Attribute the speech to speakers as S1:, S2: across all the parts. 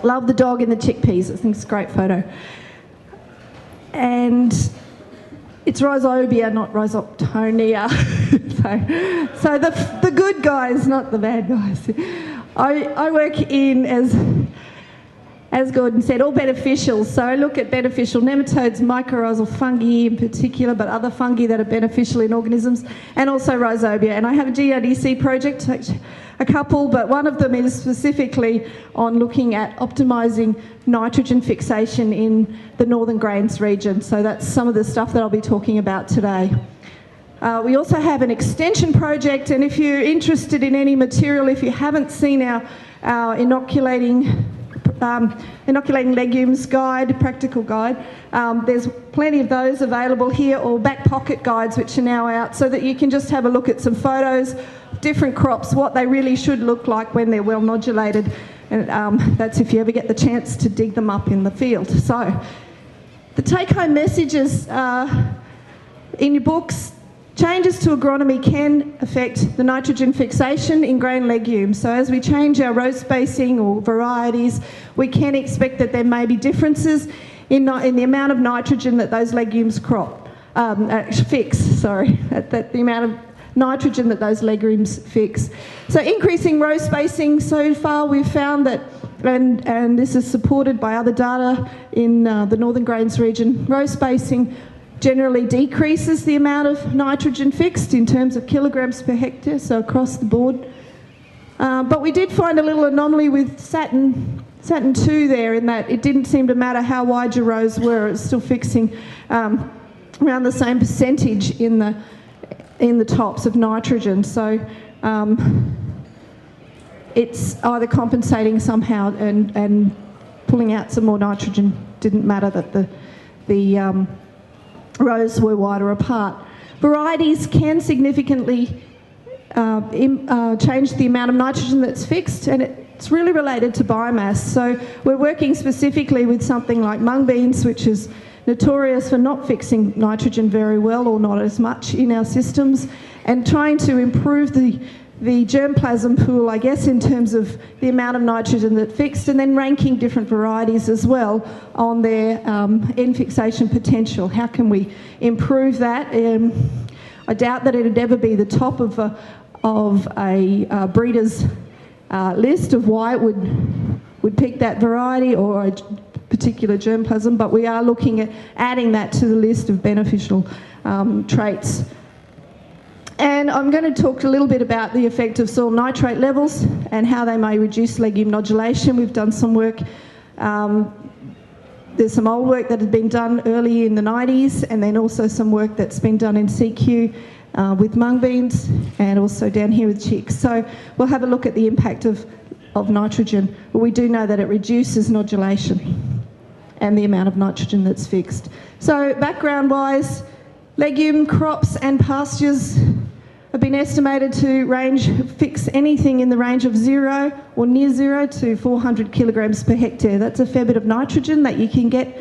S1: Love the dog in the chickpeas. I think it's a great photo. And it's rhizobia, not rhizoptonia. so the good guys, not the bad guys. I work in, as Gordon said, all beneficials. So I look at beneficial nematodes, mycorrhizal fungi in particular, but other fungi that are beneficial in organisms, and also rhizobia. And I have a GRDC project, a couple, but one of them is specifically on looking at optimising nitrogen fixation in the Northern Grains region. So that's some of the stuff that I'll be talking about today. We also have an extension project, and if you're interested in any material, if you haven't seen our inoculating legumes guide, practical guide, there's plenty of those available here, or back pocket guides which are now out, so that you can just have a look at some photos, different crops, what they really should look like when they're well nodulated, and that's if you ever get the chance to dig them up in the field. So the take-home messages in your books: changes to agronomy can affect the nitrogen fixation in grain legumes. So as we change our row spacing or varieties, we can expect that there may be differences in the amount of nitrogen that those legumes fix, the amount of nitrogen that those legumes fix. So increasing row spacing, so far we've found that, and this is supported by other data in the Northern Grains region, row spacing generally decreases the amount of nitrogen fixed in terms of kilograms per hectare, so across the board. But we did find a little anomaly with Saturn 2 there, in that it didn't seem to matter how wide your rows were, it was still fixing around the same percentage in the tops of nitrogen. So it's either compensating somehow and pulling out some more nitrogen. Didn't matter that the rows were wider apart. Varieties can significantly change the amount of nitrogen that's fixed, and it's really related to biomass. So we're working specifically with something like mungbeans, which is notorious for not fixing nitrogen very well, or not as much in our systems, and trying to improve the germplasm pool, I guess, in terms of the amount of nitrogen that fixed, and then ranking different varieties as well on their end fixation potential. How can we improve that? I doubt that it'd ever be the top of a breeder's list of why it would pick that variety or a particular germplasm, but we are looking at adding that to the list of beneficial traits. And I'm going to talk a little bit about the effect of soil nitrate levels and how they may reduce legume nodulation. We've done some work, there's some old work that had been done early in the 90s, and then also some work that's been done in CQ with mungbeans, and also down here with chicks. So we'll have a look at the impact of nitrogen. But we do know that it reduces nodulation and the amount of nitrogen that's fixed. So background-wise, legume crops and pastures have been estimated to fix anything in the range of 0 or near 0 to 400 kilograms per hectare. That's a fair bit of nitrogen that you can get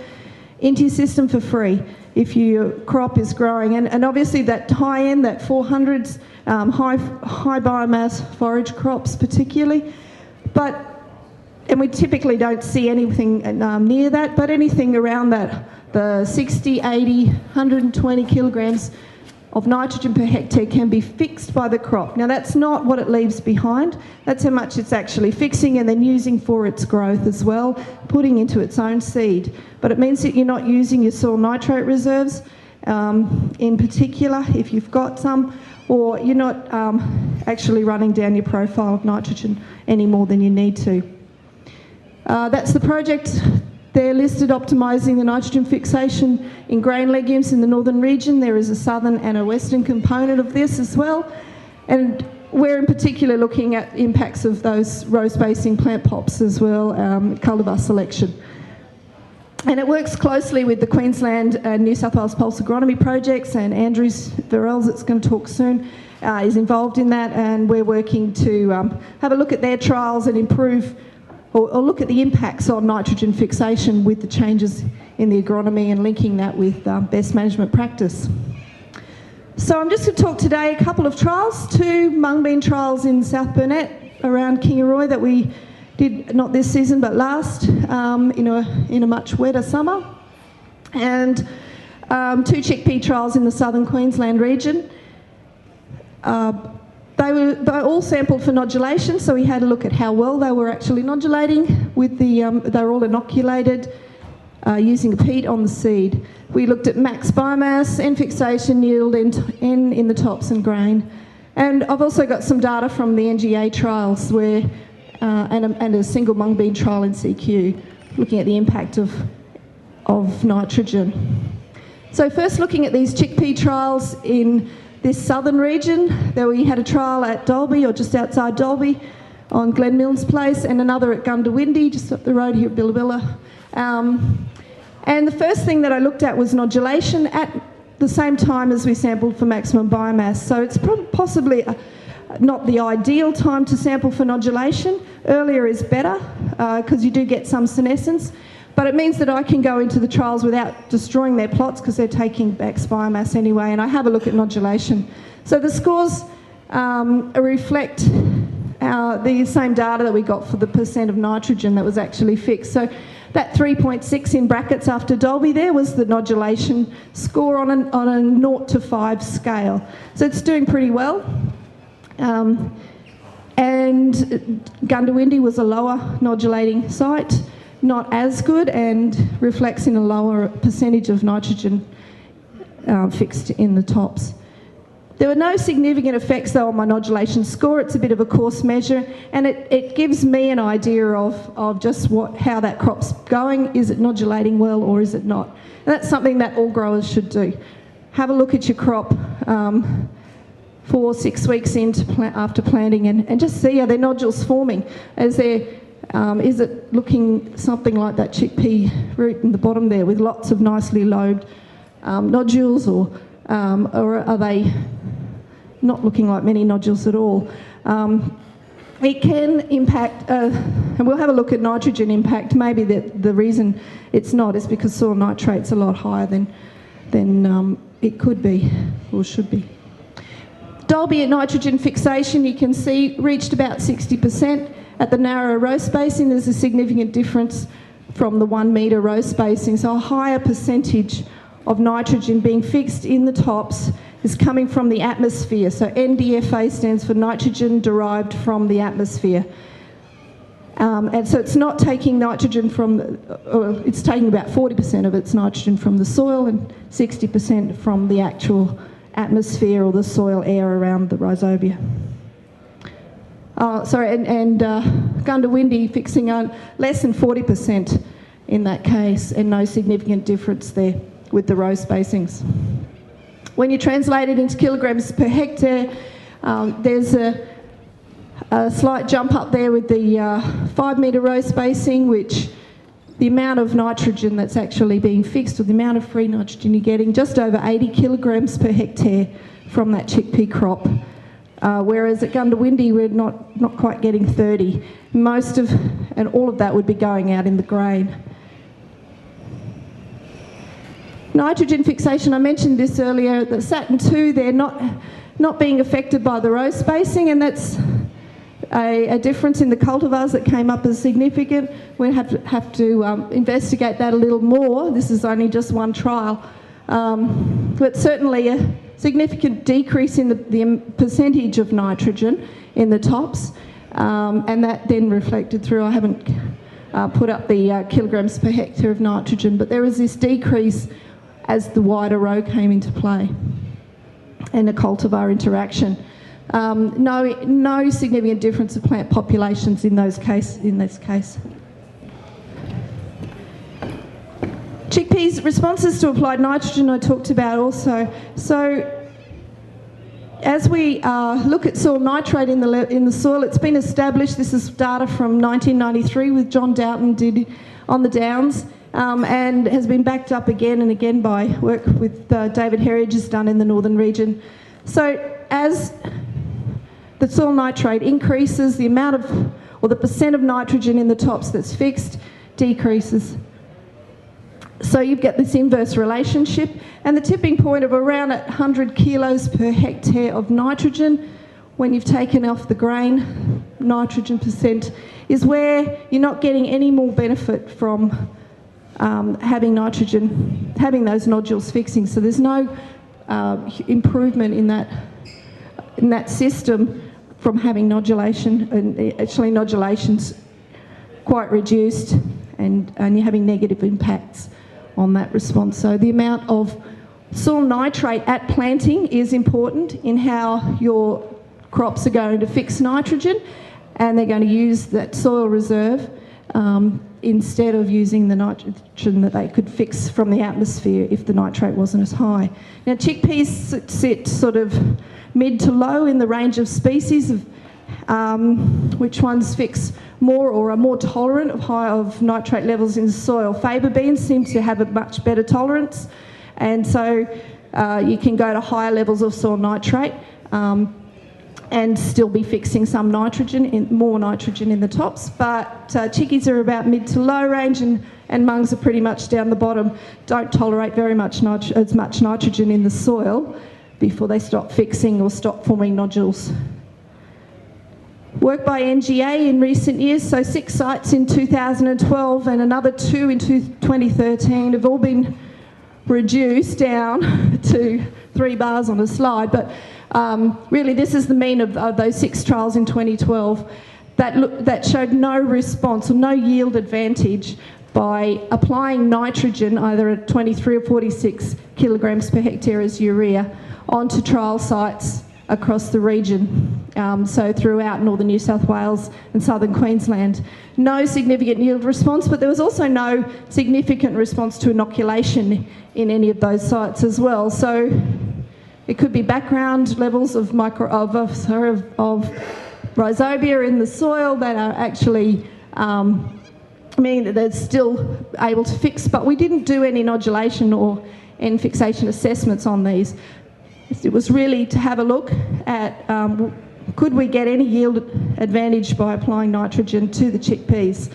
S1: into your system for free if your crop is growing. And obviously that high-end, that 400s, high biomass forage crops particularly. And we typically don't see anything near that, but anything around that, the 60, 80, 120 kilograms of nitrogen per hectare can be fixed by the crop. Now that's not what it leaves behind, that's how much it's actually fixing and then using for its growth as well, putting into its own seed. But it means that you're not using your soil nitrate reserves in particular, if you've got some, or you're not actually running down your profile of nitrogen any more than you need to. That's the project. They're listed optimising the nitrogen fixation in grain legumes in the northern region. There is a southern and a western component of this as well. And we're in particular looking at impacts of those row spacing plant pops as well, cultivar selection. And it works closely with the Queensland and New South Wales Pulse Agronomy projects, and Andrews Verrells, that's going to talk soon, is involved in that, and we're working to have a look at their trials and improve or look at the impacts on nitrogen fixation with the changes in the agronomy and linking that with best management practice. So I'm just going to talk today a couple of trials, 2 mungbean trials in South Burnett around Kingaroy that we did not this season but last, in a much wetter summer, and 2 chickpea trials in the southern Queensland region. They were all sampled for nodulation, so we had a look at how well they were actually nodulating with the, they were all inoculated using a peat on the seed. We looked at max biomass, N fixation, yield, N in the tops and grain. And I've also got some data from the NGA trials where, and a single mungbean trial in CQ, looking at the impact of nitrogen. So first looking at these chickpea trials in this southern region, there we had a trial at Dalby, or just outside Dalby, on Glen Milnes Place, and another at Goondiwindi, just up the road here at Billabilla. And the first thing that I looked at was nodulation at the same time as we sampled for maximum biomass. So it's possibly not the ideal time to sample for nodulation. Earlier is better because you do get some senescence, but it means that I can go into the trials without destroying their plots because they're taking max biomass anyway, and I have a look at nodulation. So the scores reflect the same data that we got for the percent of nitrogen that was actually fixed. So that 3.6 in brackets after Dalby there was the nodulation score on a 0 to 5 scale. So it's doing pretty well. And Goondiwindi was a lower nodulating site, not as good, and reflects in a lower percentage of nitrogen fixed in the tops. There were no significant effects though on my nodulation score. It's a bit of a coarse measure, and it gives me an idea of just how that crop's going. Is it nodulating well or is it not? And that's something that all growers should do. Have a look at your crop 4-6 weeks after planting and just see, are there nodules forming? Is it looking something like that chickpea root in the bottom there with lots of nicely lobed nodules, or are they not looking like many nodules at all? It can impact, and we'll have a look at nitrogen impact. Maybe the reason it's not is because soil nitrate's a lot higher than it could be or should be. Dalby at nitrogen fixation, you can see, reached about 60%. At the narrow row spacing, there's a significant difference from the 1 metre row spacing, so a higher percentage of nitrogen being fixed in the tops is coming from the atmosphere. So NDFA stands for nitrogen derived from the atmosphere. And so it's not taking nitrogen from, it's taking about 40% of its nitrogen from the soil and 60% from the actual atmosphere or the soil air around the rhizobia. And Goondiwindi fixing on less than 40% in that case, and no significant difference there with the row spacings. When you translate it into kilograms per hectare, there's a slight jump up there with the 5 metre row spacing, which the amount of nitrogen that's actually being fixed, or the amount of free nitrogen you're getting, just over 80 kilograms per hectare from that chickpea crop. Whereas at Goondiwindi we're not quite getting 30. And all of that would be going out in the grain. Nitrogen fixation, I mentioned this earlier, the Saturn 2, they're not being affected by the row spacing, and that's a difference in the cultivars that came up as significant. We have to investigate that a little more. This is only just one trial. But certainly a significant decrease in the percentage of nitrogen in the tops, and that then reflected through, I haven't put up the kilograms per hectare of nitrogen, but there was this decrease as the wider row came into play and a cultivar interaction. No significant difference of plant populations in this case. Chickpeas responses to applied nitrogen I talked about also. So as we look at soil nitrate in the soil, it's been established, this is data from 1993 with John Doughton did on the Downs, and has been backed up again and again by work with David Herridge has done in the northern region. So as the soil nitrate increases, the amount of, or the percent of nitrogen in the tops that's fixed decreases. So you get this inverse relationship, and the tipping point of around 100 kilos per hectare of nitrogen when you've taken off the grain, nitrogen percent, is where you're not getting any more benefit from having nitrogen, having those nodules fixing. So there's no improvement in that system from having nodulation, and actually nodulation's quite reduced, and you're having negative impacts on that response. So the amount of soil nitrate at planting is important in how your crops are going to fix nitrogen, and they're going to use that soil reserve instead of using the nitrogen that they could fix from the atmosphere if the nitrate wasn't as high. Now, chickpeas sit sort of mid to low in the range of species of which ones fix more or are more tolerant of nitrate levels in the soil. Faba beans seem to have a much better tolerance, and so you can go to higher levels of soil nitrate and still be fixing some nitrogen, more nitrogen in the tops. But chickies are about mid to low range, and mungs are pretty much down the bottom. Don't tolerate very much as much nitrogen in the soil before they stop fixing or stop forming nodules. Work by NGA in recent years, so 6 sites in 2012 and another 2 in 2013 have all been reduced down to 3 bars on a slide, but really this is the mean of those 6 trials in 2012 that showed no response or no yield advantage by applying nitrogen, either at 23 or 46 kilograms per hectare as urea, onto trial sites across the region, so throughout northern New South Wales and southern Queensland. No significant yield response, but there was also no significant response to inoculation in any of those sites as well. So it could be background levels of rhizobia in the soil that are actually meaning that they're still able to fix, but we didn't do any nodulation or end fixation assessments on these. It was really to have a look at could we get any yield advantage by applying nitrogen to the chickpeas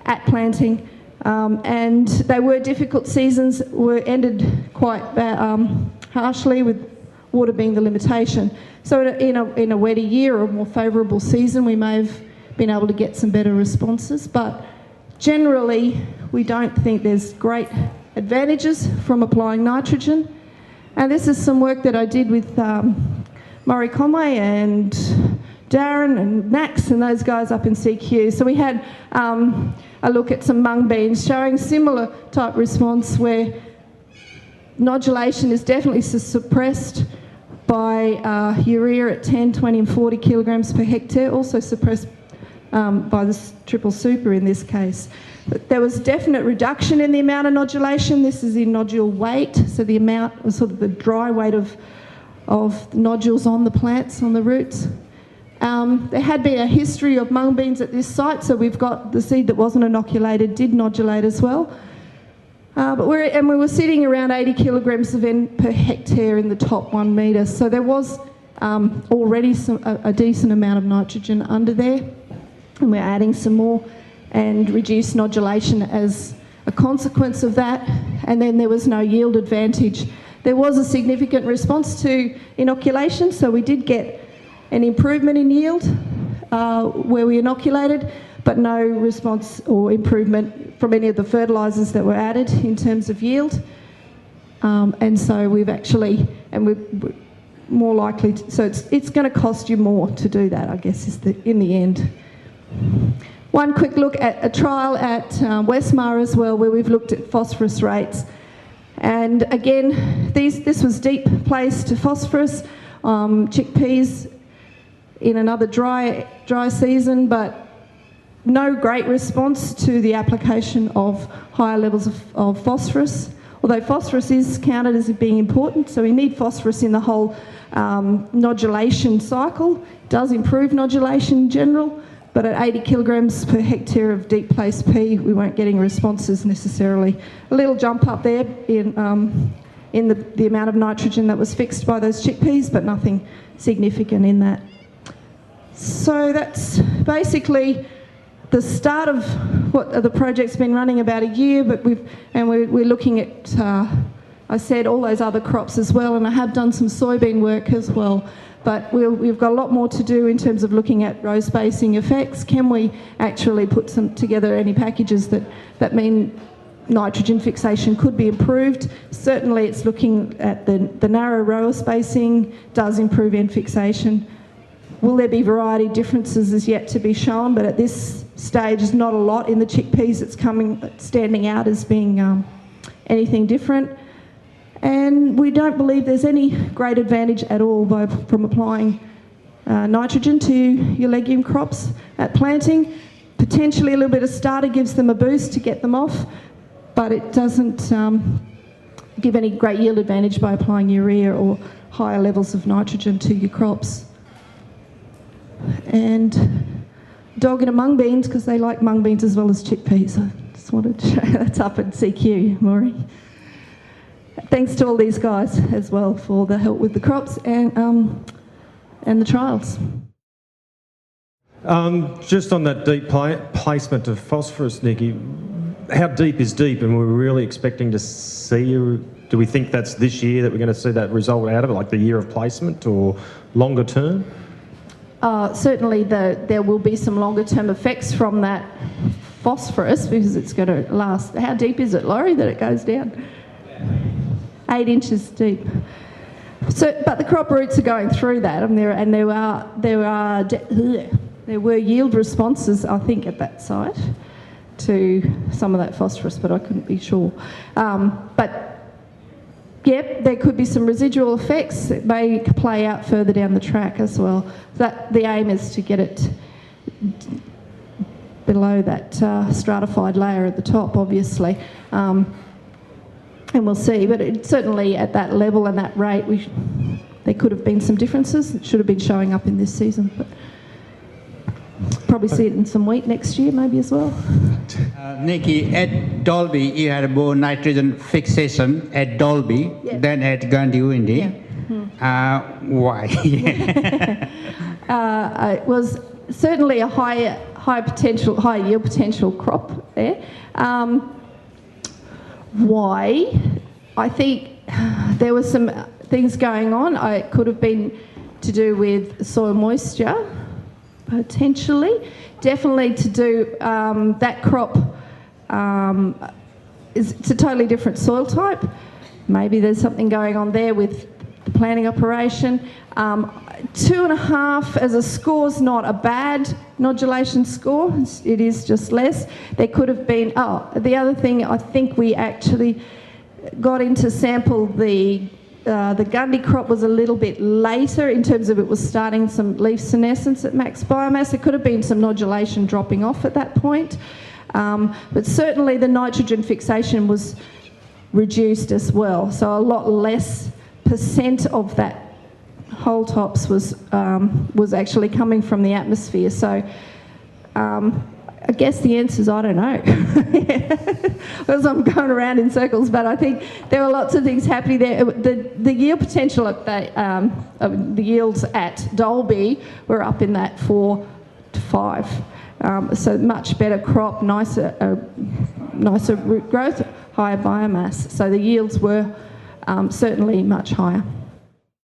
S1: at planting, and they were difficult seasons, ended quite harshly with water being the limitation. So in a wetter year or a more favourable season, we may have been able to get some better responses, but generally we don't think there's great advantages from applying nitrogen. And this is some work that I did with Murray Conway and Darren and Max and those guys up in CQ. So we had a look at some mungbeans showing similar type response where nodulation is definitely suppressed by urea at 10, 20 and 40 kilograms per hectare, also suppressed by the triple super in this case. But there was definite reduction in the amount of nodulation. This is in nodule weight, so the amount, sort of the dry weight of nodules on the plants, on the roots. There had been a history of mungbeans at this site, so we've got the seed that wasn't inoculated did nodulate as well. But we were sitting around 80 kilograms of N per hectare in the top 1 metre, so there was already a decent amount of nitrogen under there, and we're adding some more and reduced nodulation as a consequence of that, and then there was no yield advantage. There was a significant response to inoculation, so we did get an improvement in yield where we inoculated, but no response or improvement from any of the fertilisers that were added in terms of yield. And so we've actually, and we're more likely to, so it's going to cost you more to do that, I guess, is in the end. One quick look at a trial at Westmar as well, where we've looked at phosphorus rates. And again, this was deep placed phosphorus, chickpeas in another dry season, but no great response to the application of higher levels of phosphorus, although phosphorus is counted as being important, so we need phosphorus in the whole nodulation cycle. It does improve nodulation in general, but at 80 kilograms per hectare of deep place P, we weren't getting responses necessarily. A little jump up there in the amount of nitrogen that was fixed by those chickpeas, but nothing significant in that. So that's basically the start of what the project's been running about a year, but we're looking at I said all those other crops as well, and I have done some soybean work as well. But we've got a lot more to do in terms of looking at row spacing effects. Can we actually put together any packages that mean nitrogen fixation could be improved? Certainly it's looking at the narrow row spacing does improve N fixation. Will there be variety differences is yet to be shown, but at this stage there's not a lot in the chickpeas that's standing out as being anything different. And we don't believe there's any great advantage at all from applying nitrogen to your legume crops at planting. Potentially a little bit of starter gives them a boost to get them off, but it doesn't give any great yield advantage by applying urea or higher levels of nitrogen to your crops. And dog into mung beans, because they like mung beans as well as chickpeas. I just wanted to show you that's up at CQ, Maury. Thanks to all these guys as well for the help with the crops and the trials.
S2: Just on that deep placement of phosphorus, Nikki, how deep is deep? And we're really expecting to see, do we think that's this year that we're going to see that result out of it, like the year of placement, or longer term?
S1: Certainly there will be some longer term effects from that phosphorus, because it's going to last. How deep is it, Laurie, that it goes down? 8 inches deep. So, but the crop roots are going through that, and there were yield responses, I think, at that site to some of that phosphorus, but I couldn't be sure. But yep, there could be some residual effects. It may play out further down the track as well. The aim is to get it below that stratified layer at the top, obviously. And we'll see, but certainly at that level and that rate, there could have been some differences that should have been showing up in this season. But probably see it in some wheat next year, maybe as well.
S3: Nikki, at Dolby, you had more nitrogen fixation at Dolby than at Goondiwindi. Yeah. Why?
S1: It was certainly a high yield potential crop there. Why? I think there were some things going on. It could have been to do with soil moisture, potentially. Definitely to do, that crop it's a totally different soil type. Maybe there's something going on there with the planting operation. 2.5 as a score is not a bad nodulation score. It is just less. There could have been, the other thing, I think we actually got into sample the Gundy crop was a little bit later in terms of it was starting some leaf senescence at max biomass. There could have been some nodulation dropping off at that point. But certainly the nitrogen fixation was reduced as well. So a lot less percent of that whole tops was actually coming from the atmosphere. So I guess the answer is I don't know, because I'm going around in circles. But I think there were lots of things happening there. The yield potential at the yields at Dolby were up in that 4 to 5. So much better crop, nicer root growth, higher biomass. So the yields were certainly much higher.